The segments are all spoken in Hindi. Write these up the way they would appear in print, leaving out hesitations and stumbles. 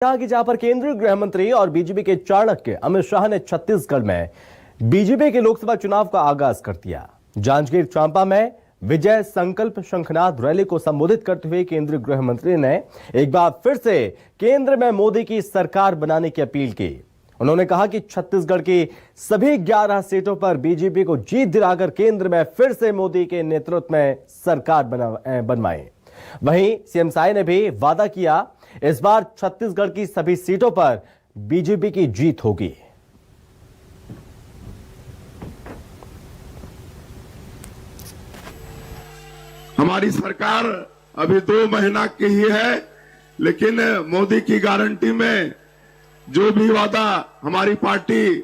कि जहां पर केंद्रीय गृह मंत्री और बीजेपी के चाणक्य अमित शाह ने छत्तीसगढ़ में बीजेपी के लोकसभा चुनाव का आगाज कर दिया। जांजगीर चांपा में विजय संकल्प शंखनाद रैली को संबोधित करते हुए केंद्रीय गृह मंत्री ने एक बार फिर से केंद्र में मोदी की सरकार बनाने की अपील की। उन्होंने कहा कि छत्तीसगढ़ की सभी 11 सीटों पर बीजेपी को जीत दिलाकर केंद्र में फिर से मोदी के नेतृत्व में सरकार बनवाएं। वहीं सीएम साय ने भी वादा किया, इस बार छत्तीसगढ़ की सभी सीटों पर बीजेपी की जीत होगी। हमारी सरकार अभी 2 महीना की ही है, लेकिन मोदी की गारंटी में जो भी वादा हमारी पार्टी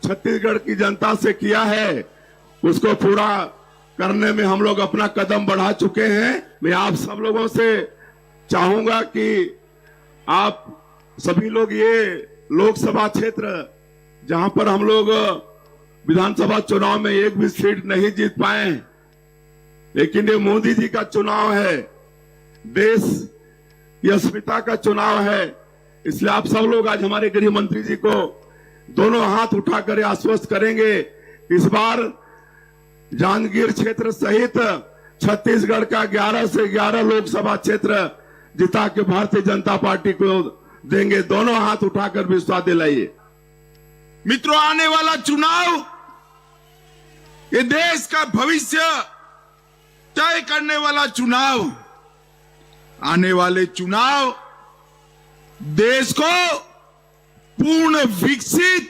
छत्तीसगढ़ की जनता से किया है, उसको पूरा करने में हम लोग अपना कदम बढ़ा चुके हैं। मैं आप सब लोगों से चाहूंगा कि आप सभी लोग ये लोकसभा क्षेत्र जहां पर हम लोग विधानसभा चुनाव में एक भी सीट नहीं जीत पाए, लेकिन ये मोदी जी का चुनाव है, देश की अस्मिता का चुनाव है, इसलिए आप सब लोग आज हमारे गृह मंत्री जी को दोनों हाथ उठाकर आश्वस्त करेंगे, इस बार जांजगीर क्षेत्र सहित छत्तीसगढ़ का 11 से 11 लोकसभा क्षेत्र जिता के भारतीय जनता पार्टी को देंगे। दोनों हाथ उठाकर विश्वास दिलाइए। मित्रों, आने वाला चुनाव ये देश का भविष्य तय करने वाला चुनाव, आने वाले चुनाव देश को पूर्ण विकसित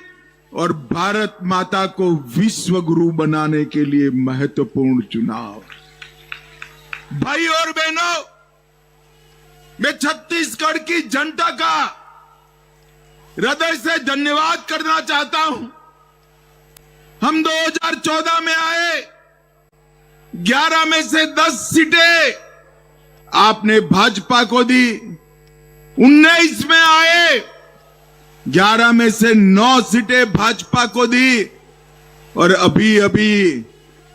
और भारत माता को विश्व गुरु बनाने के लिए महत्वपूर्ण चुनाव। भाई और बहनों, मैं छत्तीसगढ़ की जनता का हृदय से धन्यवाद करना चाहता हूं। हम 2014 में आए, 11 में से 10 सीटें आपने भाजपा को दी। 19 में आए, 11 में से 9 सीटें भाजपा को दी, और अभी अभी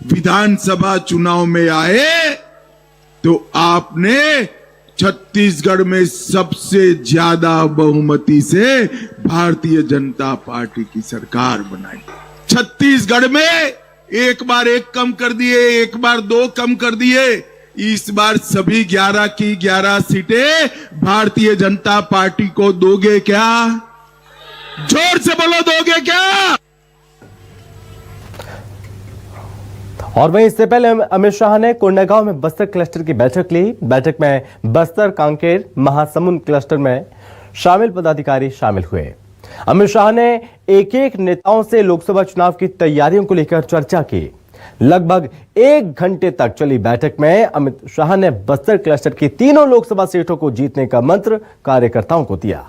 विधानसभा चुनाव में आए तो आपने छत्तीसगढ़ में सबसे ज्यादा बहुमती से भारतीय जनता पार्टी की सरकार बनाई। छत्तीसगढ़ में एक बार 1 कम कर दिए, एक बार 2 कम कर दिए, इस बार सभी 11 की 11 सीटें भारतीय जनता पार्टी को दोगे क्या? जोर से बोलो, दोगे क्या? और वहीं इससे पहले अमित शाह ने कोंडागांव में बस्तर क्लस्टर की बैठक ली। बैठक में बस्तर, कांकेर, महासमुंद क्लस्टर में शामिल पदाधिकारी शामिल हुए। अमित शाह ने एक नेताओं से लोकसभा चुनाव की तैयारियों को लेकर चर्चा की। लगभग 1 घंटे तक चली बैठक में अमित शाह ने बस्तर क्लस्टर की तीनों लोकसभा सीटों को जीतने का मंत्र कार्यकर्ताओं को दिया।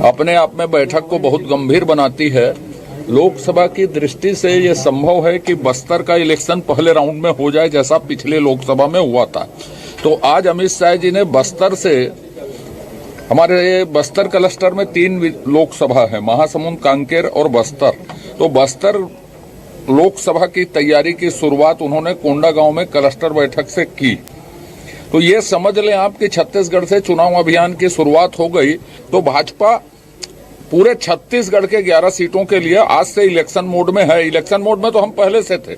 अपने आप में बैठक को बहुत गंभीर बनाती है। लोकसभा की दृष्टि से यह संभव है कि बस्तर का इलेक्शन पहले राउंड में हो जाए, जैसा पिछले लोकसभा में हुआ था। तो आज अमित शाह जी ने बस्तर से, हमारे बस्तर क्लस्टर में 3 लोकसभा है, महासमुंद, कांकेर और बस्तर। तो बस्तर लोकसभा की तैयारी की शुरुआत उन्होंने कोंडागांव में क्लस्टर बैठक से की। तो ये समझ लें आप कि छत्तीसगढ़ से चुनाव अभियान की शुरुआत हो गई। तो भाजपा पूरे छत्तीसगढ़ के 11 सीटों के लिए आज से इलेक्शन मोड में है। इलेक्शन मोड में तो हम पहले से थे,